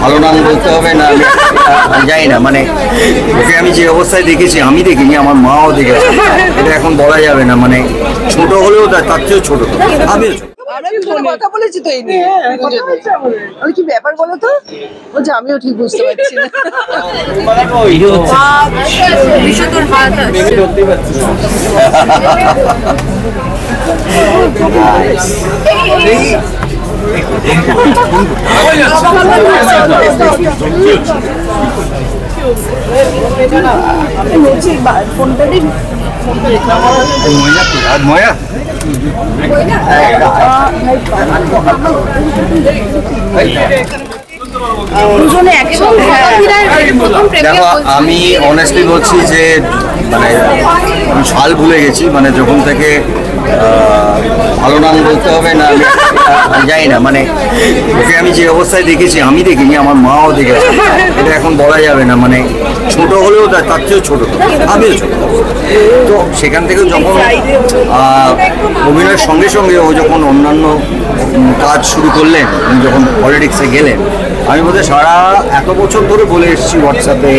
ভালো নাম বলতে হবে না জানি না, মানে ওকে আমি যে অবস্থায় দেখেছি, আমি দেখিনি, আমার মাও দেখেছে, এটা এখন বলা যাবে না, মানে ছোট হলেও তার চেয়েও ছোট, আমিও ছোট। কথা বলেছি তো এই নিয়ে, আমি কি ব্যাপার বলো তো, বলছে আমিও ঠিক বুঝতে পারছি না। দেখো আমি অনেস্টলি বলছি যে মানে আমি সাল ভুলে গেছি, মানে যখন থেকে ভালো নাম বলতে হবে না জানি না, মানে ওকে আমি যে অবস্থায় দেখেছি, আমি দেখিনি, আমার মাও দেখেছে, এটা এখন বলা যাবে না, মানে ছোট হলেও তার চেয়েও ছোট, আমিও ছোট। তো সেখান থেকে যখন অভিনয়ের সঙ্গে সঙ্গে ও যখন অন্যান্য কাজ শুরু করলেন, উনি যখন পলিটিক্সে গেলেন, আমি বোধহয় সারা এত বছর ধরে বলে এসেছি হোয়াটসঅ্যাপে,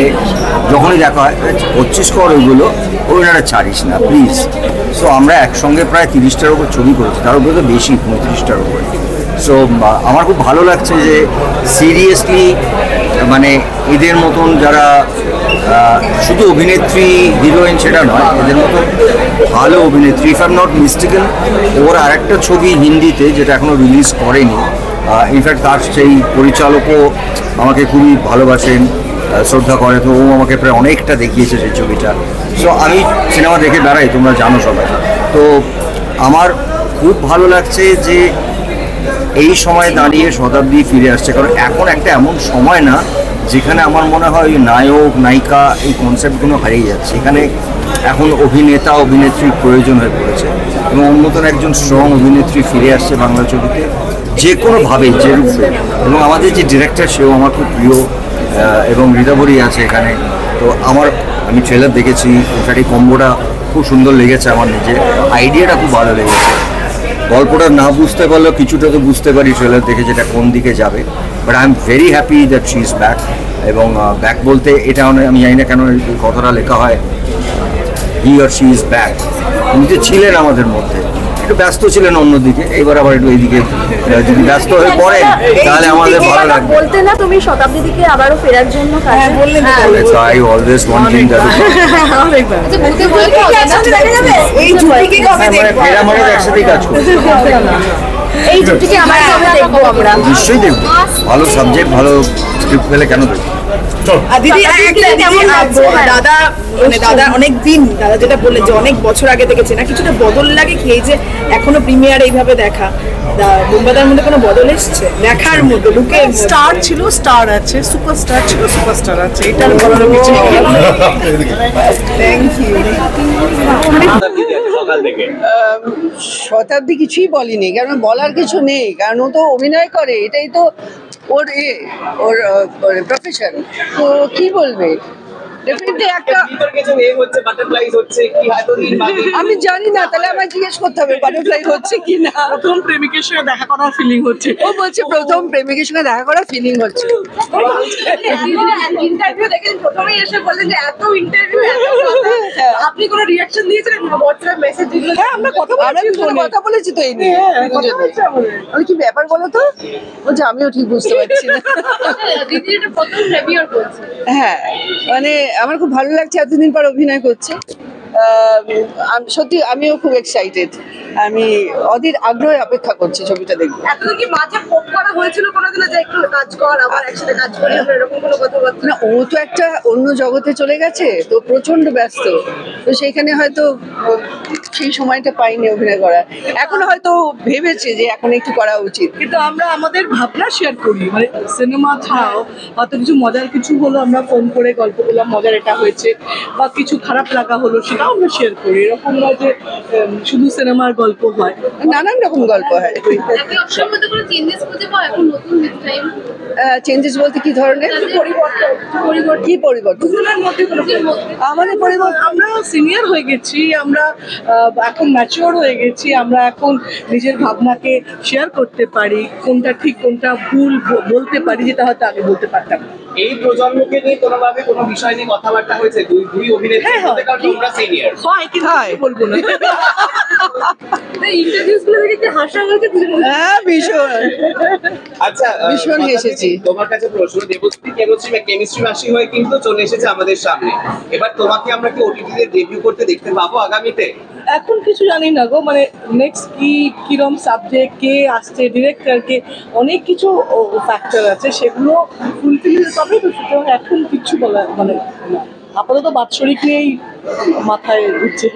যখনই দেখা হয় করছিস কর ওইগুলো, ওইনারা ছাড়িস না প্লিজ। সো আমরা একসঙ্গে প্রায় 30টার উপর ছবি করেছি, তার উপরে তো বেশি 35টার উপরে। সো আমার খুব ভালো লাগছে যে সিরিয়াসলি মানে এদের মতন যারা শুধু অভিনেত্রী হিরোইন সেটা নয়, এদের মতো ভালো অভিনেত্রী, if I am not mistaken ওর আরেকটা ছবি হিন্দিতে যেটা এখনও রিলিজ করেনি, ইনফ্যাক্ট তার সেই পরিচালকও আমাকে খুবই ভালোবাসেন, শ্রদ্ধা করে, তো ও আমাকে প্রায় অনেকটা দেখিয়েছে সেই ছবিটা। সো আমি সিনেমা দেখে বেড়াই, তোমরা জানো সবাই। তো আমার খুব ভালো লাগছে যে এই সময় দাঁড়িয়ে শতাব্দী ফিরে আসছে, কারণ এখন একটা এমন সময় না যেখানে আমার মনে হয় নায়ক নায়িকা এই কনসেপ্টগুলো হারিয়ে যাচ্ছে, এখানে এখন অভিনেতা অভিনেত্রীর প্রয়োজন হয়ে পড়েছে, এবং অন্যতম একজন স্ট্রং অভিনেত্রী ফিরে আসছে বাংলা ছবিতে যে কোনোভাবেই, যে রূপে। এবং আমাদের যে ডিরেক্টর সেও আমার খুব প্রিয়, এবং ঋতাভরি আছে এখানে। তো আমি ট্রেলার দেখেছি, ইনফ্যাক্ট এই কম্বোটা খুব সুন্দর লেগেছে, আমার নিজের আইডিয়াটা খুব ভালো লেগেছে। গল্পটা না বুঝতে পারলেও কিছুটা তো বুঝতে পারি ট্রেলার দেখে যেটা কোন দিকে যাবে, but I am very happy that she is back. এবং ব্যাক বলতে এটা আমি জানি না কেন এই কথাটা লেখা হয়, he or she is back. উনি যে ছিলেন আমাদের মধ্যে, একটু ব্যস্ত ছিলেন অন্যদিকে, এবার আবার একটু এইদিকে যদি ব্যস্ত হয়ে পড়েন তাহলে আমাদের ভালো লাগবে। বলতে না তুমি শতাব্দী দিকে আবারও ফেরার জন্য কাজ বললেন, আই অলওয়েজ ওয়ান্টিং দ্যাট। এই জুটিকে কবে দেখব? ফেরা মানে একসাথেই কাজ করব, এই জুটিকে আমরা কবে দেখবো? আমরা নিশ্চয়ই দেখবো, ভালো সাবজেক্ট ভালো স্ক্রিপ্ট পেলে কেন দেখবো। দিদি দাদা মানে দাদা অনেক দিন, দাদা যেটা বললেন যে অনেক বছর আগে থেকে চেনা, কিছুটা বদল লাগে কি এই যে এখনো প্রিমিয়ার এইভাবে দেখা, বোম্বাদার মধ্যে কোনো বদল এসছে দেখার মধ্যে? লুকে স্টার ছিল, স্টার আছে, সুপারস্টার ছিল, সুপারস্টার আছে, এটার বলার কিছু নেই। Thank you. শতাব্দী কিছুই বলিনি, কারণ বলার কিছু নেই, কারণ ও তো অভিনয় করে, এটাই তো ওর ওর প্রফেশন, তো কি বলবে। আমি জানি না, তাহলে আমায় জিজ্ঞেস করতে হবে বাটারফ্লাই হচ্ছে কি না। প্রথম প্রেমিকের সঙ্গে দেখা করার ফিলিং হচ্ছে, ও বলছে প্রথম প্রেমিকের সঙ্গে দেখা করার ফিলিং হচ্ছে। ইন্টারভিউ দেখেন, প্রথমেই এসে বললেন যে এত ইন্টারভিউ, আপনি কোনো রিঅ্যাকশন দিয়েছিলেন? হোয়াটসঅ্যাপ মেসেজ দিলেন? হ্যাঁ, আমরা কথা বলেছি তো এই নিয়ে। আমি কি ব্যাপার বলো তো, বলছে আমিও ঠিক বুঝতে পারছি না। হ্যাঁ, মানে আমার খুব ভালো লাগছে, এতদিন পর অভিনয় করছে, সত্যি আমিও খুব এক্সাইটেড। আমি অধীর আগ্রহে অপেক্ষা করছি ছবিটা দেখবো। এতদিন কি মাঝে ফোন করা হয়েছিল কোনোদিনও যে একটু কাজ কর, আবার একসাথে কাজ করি, এরকম কোনো কথাবার্তা? না, ও তো একটা অন্য জগতে চলে গেছে, তো প্রচন্ড ব্যস্ত, তো সেইখানে হয়তো সেই সময়টা পাইনি অভিনয় করার। এখন হয়তো ভেবেছে যে এখন একটু করা উচিত, কিন্তু আমরা আমাদের ভাবনা শেয়ার করি, মানে সিনেমা ছাড়াও হয়তো কিছু মজার কিছু হলো, আমরা ফোন করে গল্প করলাম, মজার এটা হয়েছে, বা কিছু খারাপ লাগা হলো সেটাও আমরা শেয়ার করি। এরকম নয় যে শুধু সিনেমার গল্প হয়, নানান রকম গল্প হয়। চেঞ্জেস বলতে কি ধরনের? কি পরিবর্তন? আমাদের পরিবর্তন, আমরা সিনিয়র হয়ে গেছি, আমরা এখন ম্যাচিওর হয়ে গেছি, আমরা এখন নিজের ভাবনাকে শেয়ার করতে পারি, কোনটা ঠিক কোনটা ভুল বলতে পারি, যেটা হয়তো আগে বলতে পারতাম না। এই প্রজন্মকে নিয়ে কোনোভাবে কোনো বিষয় নিয়ে কথাবার্তা হয়েছে? দুই অভিনেত্রী হ্যাঁ, হয়। তোমরা সিনিয়র। হয় কিন্তু আমি বলবো না। ইন্টারভিউস গুলো দেখে কি হাসা হয়েছে? হ্যাঁ, ভীষণ। আচ্ছা, ভীষণ কথা হেসেছি। থেকে তোমার কাছে প্রশ্ন, দেবশ্রী কেমিস্ট্রি মাসি হয়ে কিন্তু চলে এসেছে আমাদের সামনে। এবার তোমাকে আমরা কি ওটিটিতে ডেবিউ করতে দেখতে পাবো আগামীতে? এখন কিছু জানি না গো, মানে নেক্সট কিরম সাবজেক্ট, কে আসছে, ডিরেক্টর কে, অনেক কিছু ফ্যাক্টর আছে, সেগুলো ফুলফিল তবে তো, সুতরাং এখন কিছু বলা মানে না। আপাতত বাৎসরিক নিয়েই মাথায় ঘুরছে।